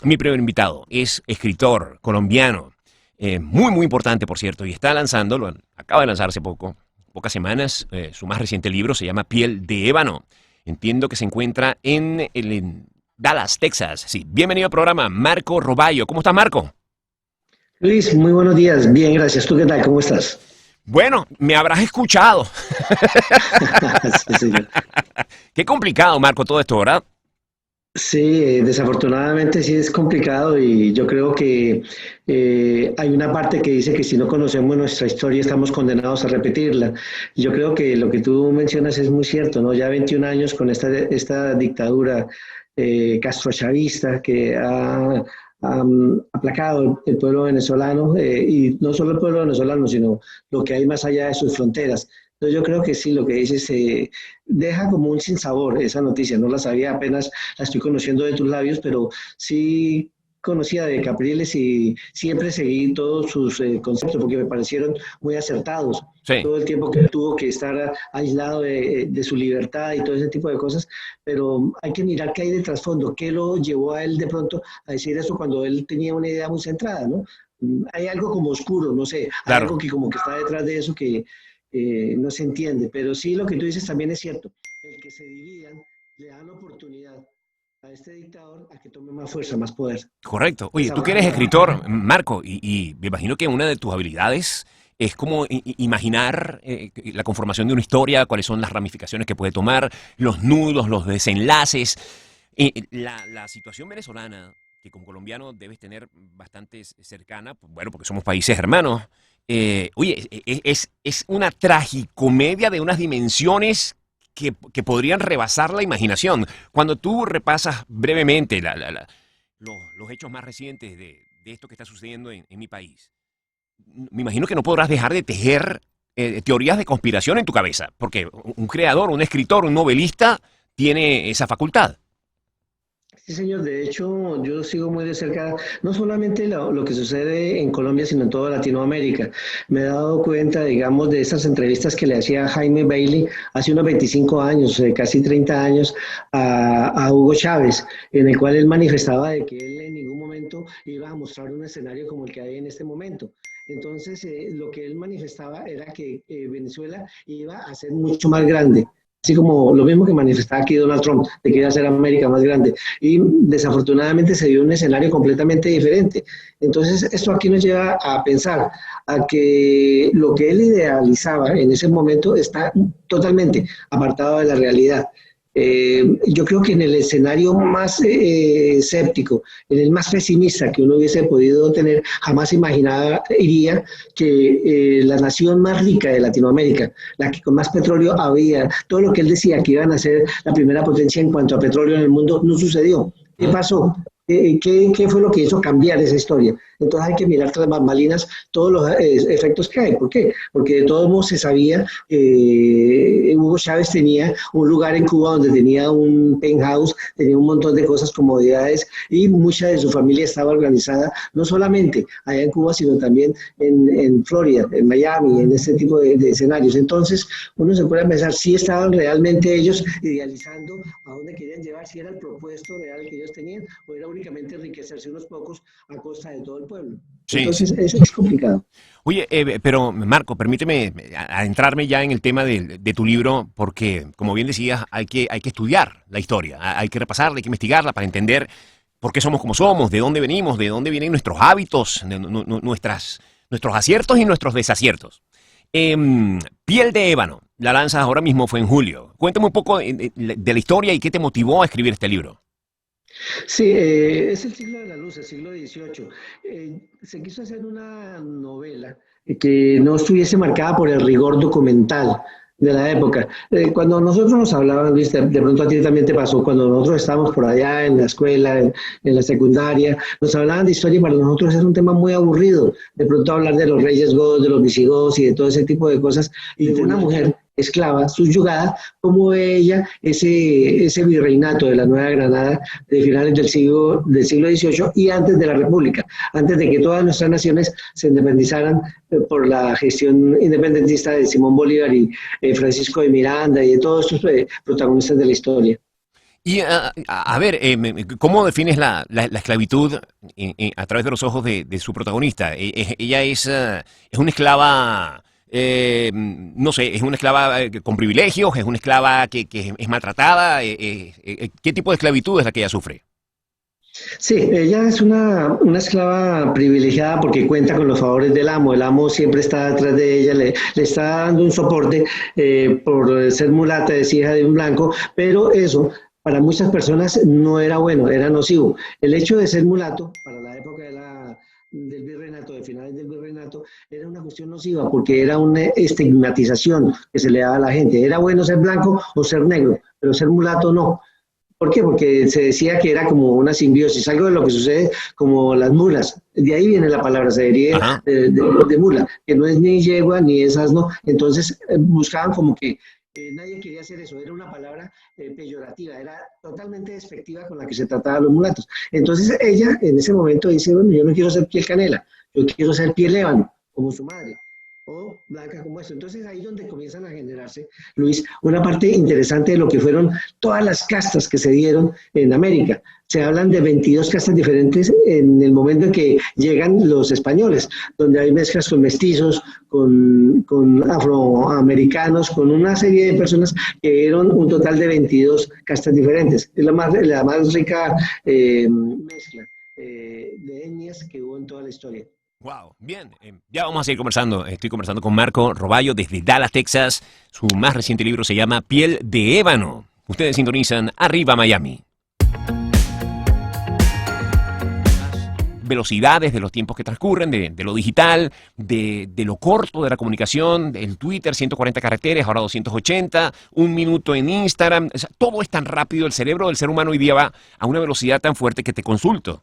Mi primer invitado es escritor colombiano, muy importante, por cierto, y está lanzando, acaba de lanzar hace pocas semanas, su más reciente libro se llama Piel de Ébano. Entiendo que se encuentra en Dallas, Texas. Sí, bienvenido al programa, Marco Robayo. ¿Cómo está, Marco? Luis, muy buenos días. Bien, gracias. ¿Tú qué tal? ¿Cómo estás? Bueno, me habrás escuchado. Sí, señor. Qué complicado, Marco, todo esto, ¿verdad? Sí, desafortunadamente sí es complicado y yo creo que hay una parte que dice que si no conocemos nuestra historia estamos condenados a repetirla. Yo creo que lo que tú mencionas es muy cierto, ¿no? Ya 21 años con esta dictadura castrochavista que ha aplacado el pueblo venezolano y no solo el pueblo venezolano, sino lo que hay más allá de sus fronteras. Entonces yo creo que sí, lo que dices deja como un sinsabor esa noticia, no la sabía, apenas la estoy conociendo de tus labios, pero sí conocía de Capriles y siempre seguí todos sus conceptos porque me parecieron muy acertados. Sí, Todo el tiempo que tuvo que estar aislado de su libertad y todo ese tipo de cosas, pero hay que mirar qué hay de trasfondo, qué lo llevó a él de pronto a decir eso cuando él tenía una idea muy centrada, ¿no? Hay algo como oscuro, no sé, hay claro. algo que como que está detrás de eso que no se entiende, pero sí lo que tú dices también es cierto, el que se dividan le dan oportunidad a este dictador a que tome más fuerza, más poder. Correcto. Oye, tú que eres Desafortunadamente. escritor, Marco, y me imagino que una de tus habilidades es como imaginar la conformación de una historia, cuáles son las ramificaciones que puede tomar, los nudos, los desenlaces. La situación venezolana, que como colombiano debes tener bastante cercana, pues, bueno, porque somos países hermanos. Oye, es una tragicomedia de unas dimensiones que podrían rebasar la imaginación. Cuando tú repasas brevemente los hechos más recientes de esto que está sucediendo en mi país, me imagino que no podrás dejar de tejer teorías de conspiración en tu cabeza, porque un creador, un escritor, un novelista tiene esa facultad. Sí, señor. De hecho, yo sigo muy de cerca, no solamente lo que sucede en Colombia, sino en toda Latinoamérica. Me he dado cuenta, digamos, de esas entrevistas que le hacía Jaime Bailey hace unos 25 años, casi 30 años, a Hugo Chávez, en el cual él manifestaba de que él en ningún momento iba a mostrar un escenario como el que hay en este momento. Entonces, lo que él manifestaba era que Venezuela iba a ser mucho más grande, así como lo mismo que manifestaba aquí Donald Trump, de que iba a ser América más grande. Y desafortunadamente se dio un escenario completamente diferente. Entonces, esto aquí nos lleva a pensar a que lo que él idealizaba en ese momento está totalmente apartado de la realidad. Yo creo que en el escenario más escéptico, en el más pesimista que uno hubiese podido tener, jamás imaginaría que la nación más rica de Latinoamérica, la que con más petróleo había, todo lo que él decía que iban a ser la primera potencia en cuanto a petróleo en el mundo, no sucedió. ¿Qué Mm. pasó? ¿Qué fue lo que hizo cambiar esa historia? Entonces hay que mirar tras bambalinas todos los efectos que hay. ¿Por qué? Porque de todos modos se sabía que Hugo Chávez tenía un lugar en Cuba donde tenía un penthouse, tenía un montón de cosas, comodidades y mucha de su familia estaba organizada no solamente allá en Cuba, sino también en Florida, en Miami, en este tipo de escenarios. Entonces uno se puede pensar si estaban realmente ellos idealizando a dónde querían llevar, si era el propuesto real que ellos tenían o era únicamente enriquecerse unos pocos a costa de todo el pueblo. Sí, sí. Entonces, eso es complicado. Oye, pero Marco, permíteme adentrarme ya en el tema de tu libro, porque, como bien decías, hay que estudiar la historia, hay que repasarla, hay que investigarla para entender por qué somos como somos, de dónde venimos, de dónde vienen nuestros hábitos, nuestros aciertos y nuestros desaciertos. Piel de Ébano, la lanzas ahora mismo, fue en julio. Cuéntame un poco de la historia y qué te motivó a escribir este libro. Sí, es el siglo de la luz, el siglo XVIII. Se quiso hacer una novela que no estuviese marcada por el rigor documental de la época. Cuando nosotros nos hablaban, Luis, de pronto a ti también te pasó, cuando nosotros estábamos por allá en la escuela, en la secundaria, nos hablaban de historia y para nosotros era un tema muy aburrido. De pronto hablar de los reyes godos, de los visigodos y de todo ese tipo de cosas, y de una mujer esclava, subyugada, como ella, ese virreinato de la Nueva Granada de finales del siglo XVIII y antes de la República, antes de que todas nuestras naciones se independizaran por la gestión independentista de Simón Bolívar y Francisco de Miranda y de todos estos protagonistas de la historia. Y a ver, ¿cómo defines la esclavitud a través de los ojos de su protagonista? Ella es una esclava, no sé, es una esclava con privilegios, es una esclava que es maltratada. ¿Qué tipo de esclavitud es la que ella sufre? Sí, ella es una esclava privilegiada porque cuenta con los favores del amo. El amo siempre está detrás de ella, le está dando un soporte por ser mulata, es hija de un blanco, pero eso para muchas personas no era bueno, era nocivo. El hecho de ser mulato para la época del virreinato, de finales del virreinato, era una cuestión nociva porque era una estigmatización que se le daba a la gente. Era bueno ser blanco o ser negro, pero ser mulato no. ¿Por qué? Porque se decía que era como una simbiosis, algo de lo que sucede como las mulas. De ahí viene la palabra, se deriva Ajá. de mula, que no es ni yegua ni es asno. Entonces buscaban como que nadie quería hacer eso, era una palabra peyorativa, era totalmente despectiva con la que se trataba a los mulatos. Entonces ella en ese momento dice, bueno, yo no quiero ser piel canela, yo quiero ser piel ébano, como su madre, o blanca como esto. Entonces ahí es donde comienzan a generarse, Luis, una parte interesante de lo que fueron todas las castas que se dieron en América. Se hablan de 22 castas diferentes en el momento en que llegan los españoles, donde hay mezclas con mestizos, con afroamericanos, con una serie de personas que dieron un total de 22 castas diferentes. Es la más rica mezcla de etnias que hubo en toda la historia. Wow, bien. Ya vamos a seguir conversando. Estoy conversando con Marco Roballo desde Dallas, Texas. Su más reciente libro se llama Piel de ébano. Ustedes sintonizan Arriba Miami. Velocidades de los tiempos que transcurren, de lo digital, de lo corto de la comunicación, del Twitter, 140 caracteres, ahora 280, un minuto en Instagram. O sea, todo es tan rápido, el cerebro del ser humano hoy día va a una velocidad tan fuerte que te consulto.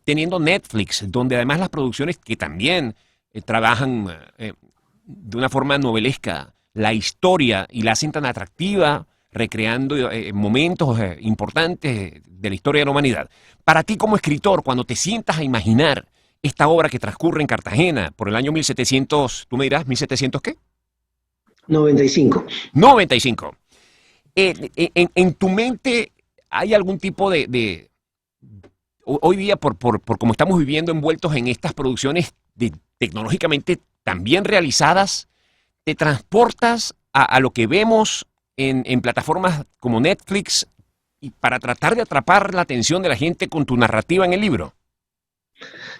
Teniendo Netflix, donde además las producciones que también trabajan de una forma novelesca la historia y la hacen tan atractiva, recreando momentos importantes de la historia de la humanidad. Para ti como escritor, cuando te sientas a imaginar esta obra que transcurre en Cartagena por el año 1700, tú me dirás, ¿1700 qué? 95. 95. En tu mente hay algún tipo hoy día, por cómo estamos viviendo envueltos en estas producciones tecnológicamente tan bien realizadas, te transportas a lo que vemos en plataformas como Netflix y para tratar de atrapar la atención de la gente con tu narrativa en el libro.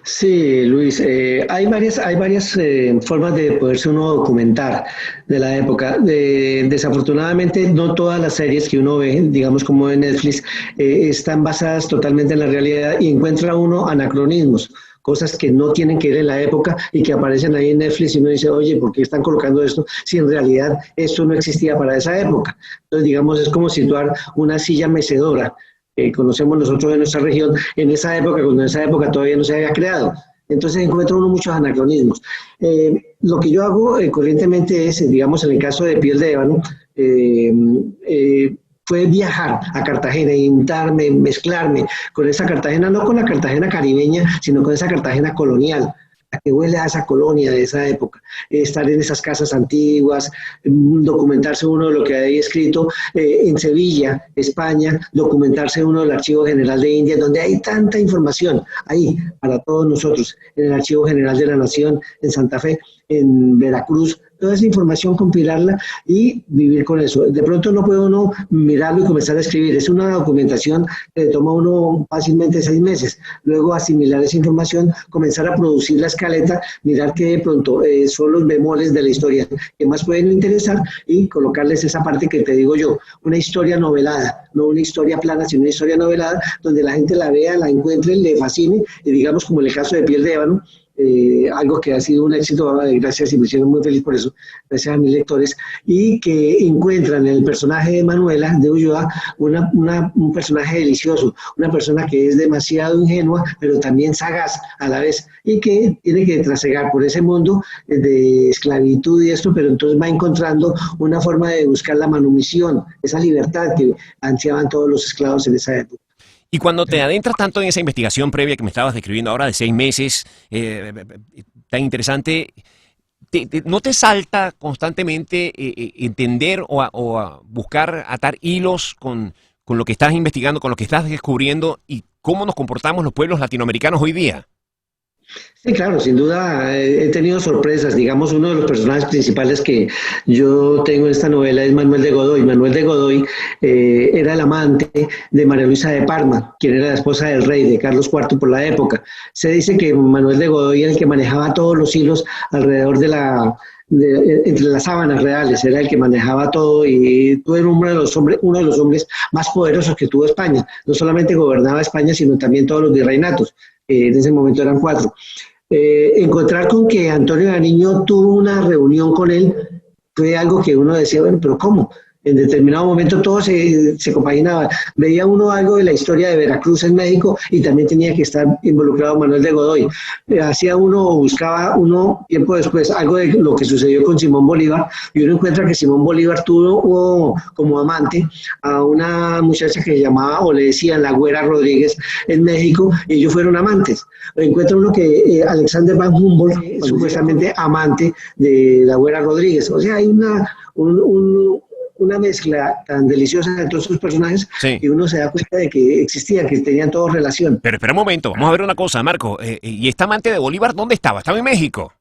Sí, Luis, hay varias formas de poderse uno documentar de la época. Desafortunadamente, no todas las series que uno ve, digamos como en Netflix, están basadas totalmente en la realidad y encuentra uno anacronismos, cosas que no tienen que ver en la época y que aparecen ahí en Netflix y uno dice, oye, ¿por qué están colocando esto si en realidad esto no existía para esa época? Entonces, digamos, es como situar una silla mecedora que conocemos nosotros de nuestra región en esa época, cuando en esa época todavía no se había creado. Entonces encuentro uno muchos anacronismos. Lo que yo hago corrientemente es, digamos, en el caso de Piel de Ébano, fue viajar a Cartagena, intentarme, mezclarme con esa Cartagena, no con la Cartagena caribeña, sino con esa Cartagena colonial, a que huele a esa colonia de esa época, estar en esas casas antiguas, documentarse uno de lo que hay escrito en Sevilla, España, documentarse uno del Archivo General de India, donde hay tanta información, ahí, para todos nosotros, en el Archivo General de la Nación, en Santa Fe, en Veracruz, toda esa información, compilarla y vivir con eso. De pronto no puede uno mirarlo y comenzar a escribir. Es una documentación que le toma a uno fácilmente 6 meses. Luego asimilar esa información, comenzar a producir la escaleta, mirar que de pronto son los bemoles de la historia que más pueden interesar y colocarles esa parte que te digo yo, una historia novelada, no una historia plana, sino una historia novelada donde la gente la vea, la encuentre, le fascine y digamos como en el caso de Piel de Ébano, algo que ha sido un éxito, gracias y me siento muy feliz por eso, gracias a mis lectores, y que encuentran en el personaje de Manuela de Ulloa un personaje delicioso, una persona que es demasiado ingenua, pero también sagaz a la vez, y que tiene que trasegar por ese mundo de esclavitud y esto, pero entonces va encontrando una forma de buscar la manumisión, esa libertad que ansiaban todos los esclavos en esa época. Y cuando te adentras tanto en esa investigación previa que me estabas describiendo ahora de 6 meses, tan interesante, ¿no te salta constantemente entender o a buscar atar hilos con lo que estás investigando, con lo que estás descubriendo y cómo nos comportamos los pueblos latinoamericanos hoy día. Sí, claro, sin duda he tenido sorpresas. Digamos, uno de los personajes principales que yo tengo en esta novela es Manuel de Godoy. Manuel de Godoy era el amante de María Luisa de Parma, quien era la esposa del rey, de Carlos IV por la época. Se dice que Manuel de Godoy era el que manejaba todos los hilos alrededor entre las sábanas reales, era el que manejaba todo y tú eres uno de los hombres más poderosos que tuvo España. No solamente gobernaba España, sino también todos los virreinatos. En ese momento eran 4. Encontrar con que Antonio Nariño tuvo una reunión con él fue algo que uno decía, bueno, pero ¿cómo? En determinado momento todo se compaginaba. Veía uno algo de la historia de Veracruz en México y también tenía que estar involucrado Manuel de Godoy. Hacía uno o buscaba uno tiempo después algo de lo que sucedió con Simón Bolívar y uno encuentra que Simón Bolívar tuvo como amante a una muchacha que se llamaba o le decían la Güera Rodríguez en México y ellos fueron amantes. Encuentra uno que Alexander Van Humboldt fue supuestamente amante de la Güera Rodríguez. O sea, hay una mezcla tan deliciosa de todos sus personajes Sí. y uno se da cuenta de que existían, que tenían todo relación. Pero espera un momento, vamos a ver una cosa, Marco. ¿Y esta amante de Bolívar dónde estaba? ¿Estaba en México?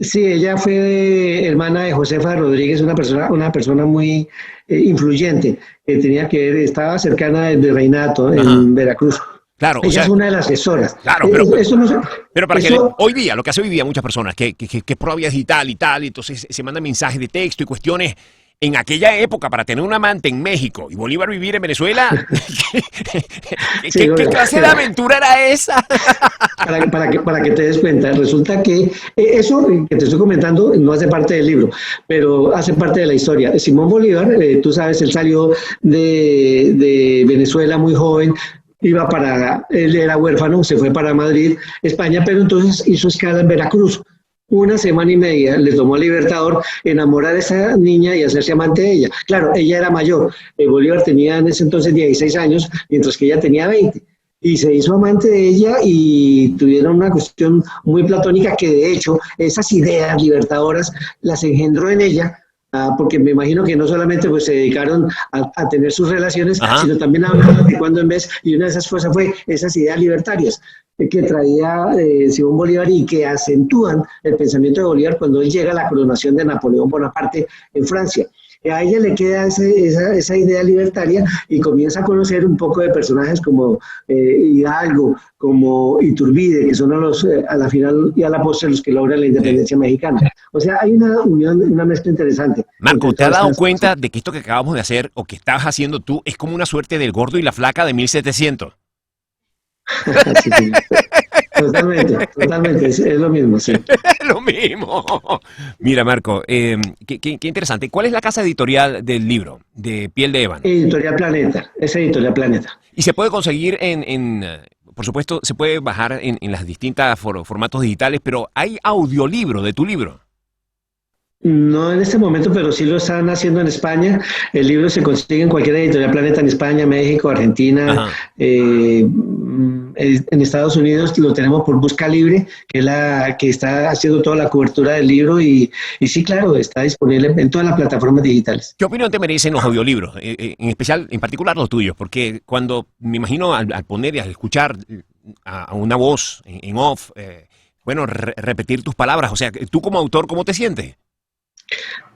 Sí, ella fue hermana de Josefa Rodríguez, una persona muy influyente, que estaba cercana del virreinato Ajá. en Veracruz. Claro, o Ella sea, es una de las asesoras. claro, Eso no, pero para que eso, hoy día, lo que hace hoy día muchas personas, que es prueba digital y tal, y entonces se mandan mensajes de texto y cuestiones. En aquella época, para tener un amante en México y Bolívar vivir en Venezuela, sí, ¿qué clase de aventura era esa? para que te des cuenta, resulta que eso que te estoy comentando no hace parte del libro, pero hace parte de la historia. Simón Bolívar, tú sabes, él salió de Venezuela muy joven, él era huérfano, se fue para Madrid, España, pero entonces hizo escala en Veracruz. Una semana y media le tomó al Libertador enamorar a esa niña y hacerse amante de ella. Claro, ella era mayor. Bolívar tenía en ese entonces 16 años, mientras que ella tenía 20. Y se hizo amante de ella y tuvieron una cuestión muy platónica que de hecho esas ideas libertadoras las engendró en ella. Porque me imagino que no solamente pues, se dedicaron a tener sus relaciones, Ajá. sino también a hablar de cuando en vez, y una de esas cosas fue esas ideas libertarias que traía Simón Bolívar y que acentúan el pensamiento de Bolívar cuando él llega a la coronación de Napoleón Bonaparte en Francia. A ella le queda esa idea libertaria y comienza a conocer un poco de personajes como Hidalgo, como Iturbide, que son a la final y a la postre los que logran la independencia mexicana. O sea, hay una unión, una mezcla interesante. Marco, ¿te has dado cuenta de que esto que acabamos de hacer o que estás haciendo tú es como una suerte del gordo y la flaca de 1700? Sí, sí. Totalmente, es lo mismo, sí. Lo mismo. Mira, Marco, qué interesante. ¿Cuál es la casa editorial del libro de Piel de Ébano? Editorial Planeta, es Editorial Planeta. Y se puede conseguir por supuesto, se puede bajar en las distintas formatos digitales, pero hay audiolibro de tu libro. No en este momento, pero sí lo están haciendo en España. El libro se consigue en cualquier editorial Planeta en España, México, Argentina, en Estados Unidos lo tenemos por Busca Libre, que es la que está haciendo toda la cobertura del libro y sí, claro, está disponible en todas las plataformas digitales. ¿Qué opinión te merecen los audiolibros? En especial, en particular los tuyos, porque cuando me imagino al poner y al escuchar a una voz en off, repetir tus palabras, o sea, tú como autor, ¿cómo te sientes?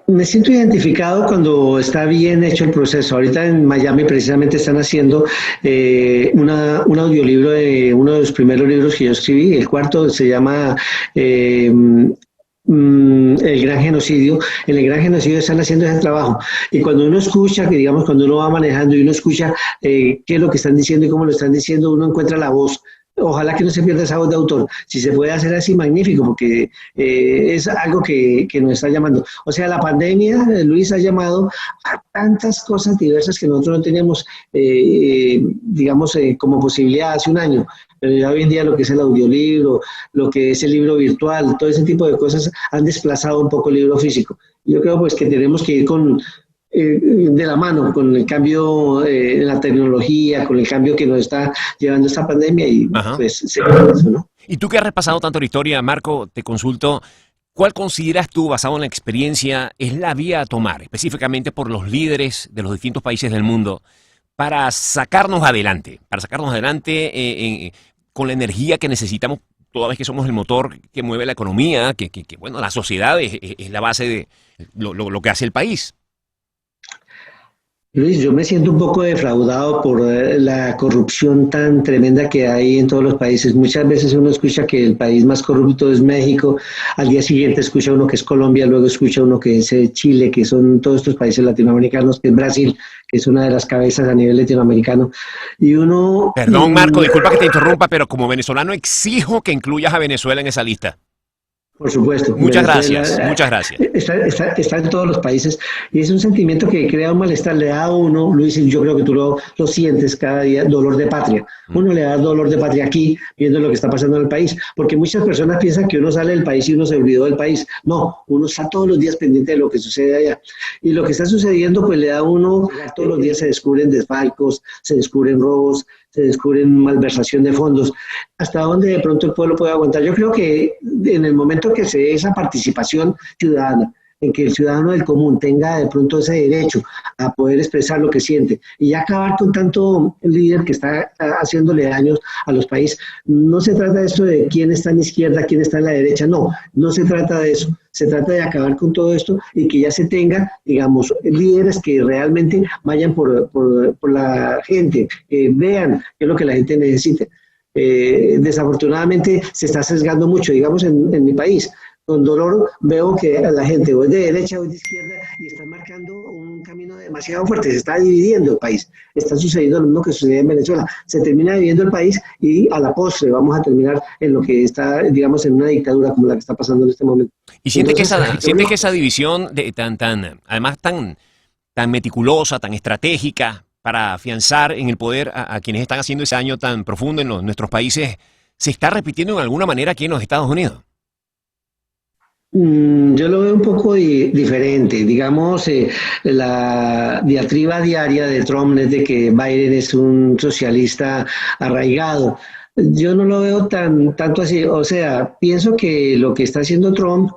Me siento identificado cuando está bien hecho el proceso. Ahorita en Miami precisamente están haciendo un audiolibro de uno de los primeros libros que yo escribí. El cuarto se llama El Gran Genocidio. En El Gran Genocidio están haciendo ese trabajo. Y cuando uno escucha, que digamos cuando uno va manejando y uno escucha qué es lo que están diciendo y cómo lo están diciendo, uno encuentra la voz. Ojalá que no se pierda esa voz de autor. Si se puede hacer así, magnífico, porque es algo que nos está llamando. O sea, la pandemia, Luis, ha llamado a tantas cosas diversas que nosotros no teníamos, como posibilidad hace un año. Pero ya hoy en día lo que es el audiolibro, lo que es el libro virtual, todo ese tipo de cosas han desplazado un poco el libro físico. Yo creo pues que tenemos que ir de la mano con el cambio en la tecnología, con el cambio que nos está llevando esta pandemia y pues se ve eso, ¿no? Y tú que has repasado tanto la historia, Marco, te consulto, ¿cuál consideras tú, basado en la experiencia, es la vía a tomar, específicamente por los líderes de los distintos países del mundo, para sacarnos adelante con la energía que necesitamos toda vez que somos el motor que mueve la economía, bueno, la sociedad es la base de lo que hace el país. Luis, yo me siento un poco defraudado por la corrupción tan tremenda que hay en todos los países. Muchas veces uno escucha que el país más corrupto es México, al día siguiente escucha uno que es Colombia, luego escucha uno que es Chile, que son todos estos países latinoamericanos, que es Brasil, que es una de las cabezas a nivel latinoamericano. Y uno... Perdón, Marco, disculpa que te interrumpa, pero como venezolano exijo que incluyas a Venezuela en esa lista. Por supuesto. Muchas Venezuela, gracias, muchas gracias. Está en todos los países y es un sentimiento que crea un malestar, le da a uno, Luis, y yo creo que tú lo sientes cada día, dolor de patria. Uno le da dolor de patria aquí, viendo lo que está pasando en el país, porque muchas personas piensan que uno sale del país y uno se olvidó del país. No, uno está todos los días pendiente de lo que sucede allá. Y lo que está sucediendo, pues le da a uno, todos los días se descubren desfalcos, se descubren robos, se descubren malversación de fondos. ¿Hasta dónde de pronto el pueblo puede aguantar? Yo creo que en el momento que se dé esa participación ciudadana, en que el ciudadano del común tenga de pronto ese derecho a poder expresar lo que siente y acabar con tanto líder que está haciéndole daños a los países. No se trata de esto de quién está en la izquierda, quién está en la derecha, no se trata de eso. Se trata de acabar con todo esto y que ya se tenga, digamos, líderes que realmente vayan por la gente, que vean qué es lo que la gente necesita. Desafortunadamente se está sesgando mucho, digamos, en mi país. Con dolor veo que la gente o es de derecha o es de izquierda y están marcando un camino demasiado fuerte, se está dividiendo el país. Está sucediendo lo mismo que sucede en Venezuela. Se termina dividiendo el país y a la postre vamos a terminar en lo que está, digamos, en una dictadura como la que está pasando en este momento. Y siente que esa división además tan meticulosa, tan estratégica para afianzar en el poder a quienes están haciendo ese daño tan profundo en nuestros países, se está repitiendo en alguna manera aquí en los Estados Unidos. Yo lo veo un poco diferente. Digamos, la diatriba diaria de Trump es de que Biden es un socialista arraigado. Yo no lo veo tanto así. O sea, pienso que lo que está haciendo Trump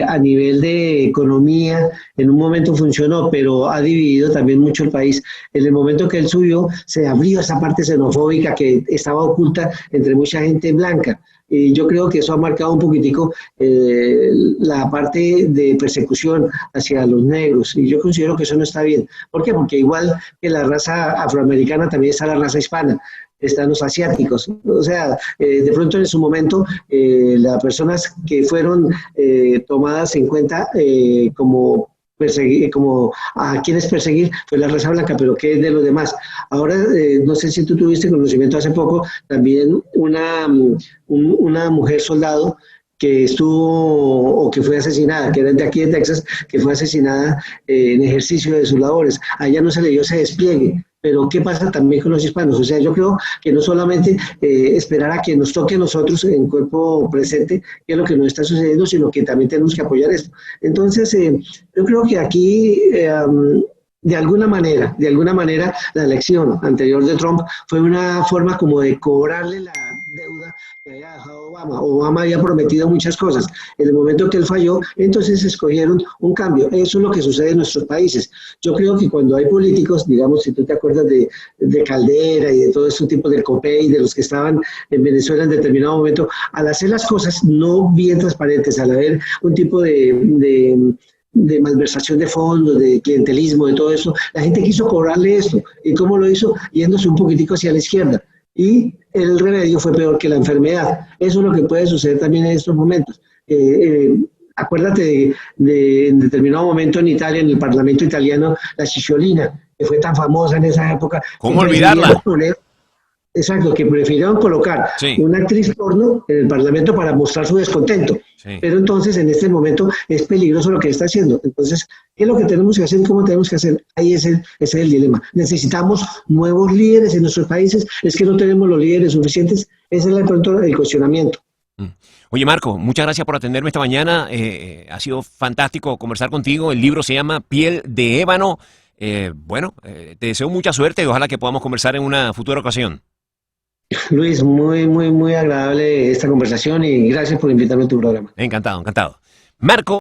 a nivel de economía en un momento funcionó, pero ha dividido también mucho el país. En el momento que él subió, se abrió esa parte xenofóbica que estaba oculta entre mucha gente blanca. Y yo creo que eso ha marcado un poquitico la parte de persecución hacia los negros, y yo considero que eso no está bien. ¿Por qué? Porque igual que la raza afroamericana, también está la raza hispana, están los asiáticos. O sea, de pronto en su momento, las personas que fueron tomadas en cuenta como a quienes perseguir fue la raza blanca, pero ¿qué es de los demás? Ahora, no sé si tú tuviste conocimiento hace poco, también una mujer soldado que estuvo o que fue asesinada, que era de aquí de Texas, que fue asesinada en ejercicio de sus labores. A ella no se le dio ese despliegue. Pero ¿qué pasa también con los hispanos? O sea, yo creo que no solamente esperar a que nos toque a nosotros en cuerpo presente, que es lo que nos está sucediendo, sino que también tenemos que apoyar esto. Entonces, yo creo que aquí, de alguna manera, la elección anterior de Trump fue una forma como de cobrarle la deuda que había dejado Obama. Obama había prometido muchas cosas. En el momento que él falló, entonces escogieron un cambio. Eso es lo que sucede en nuestros países. Yo creo que cuando hay políticos, digamos, si tú te acuerdas de Caldera y de todo ese tipo del COPEI, de los que estaban en Venezuela en determinado momento, al hacer las cosas no bien transparentes, al haber un tipo de malversación de fondos, de clientelismo, de todo eso, la gente quiso cobrarle esto. ¿Y cómo lo hizo? Yéndose un poquitico hacia la izquierda. Y el remedio fue peor que la enfermedad. Eso es lo que puede suceder también en estos momentos. Acuérdate en determinado momento en Italia, en el Parlamento italiano, la cicciolina, que fue tan famosa en esa época. ¿Cómo olvidarla? Exacto, que prefirieron colocar una actriz porno en el Parlamento para mostrar su descontento. Sí. Pero entonces, en este momento, es peligroso lo que está haciendo. Entonces, ¿qué es lo que tenemos que hacer y cómo tenemos que hacer? Ahí ese es el dilema. Necesitamos nuevos líderes en nuestros países. Es que no tenemos los líderes suficientes. Ese es de pronto el cuestionamiento. Oye, Marco, muchas gracias por atenderme esta mañana. Ha sido fantástico conversar contigo. El libro se llama Piel de Ébano. Te deseo mucha suerte y ojalá que podamos conversar en una futura ocasión. Luis, muy agradable esta conversación y gracias por invitarme a tu programa. Encantado. Marco.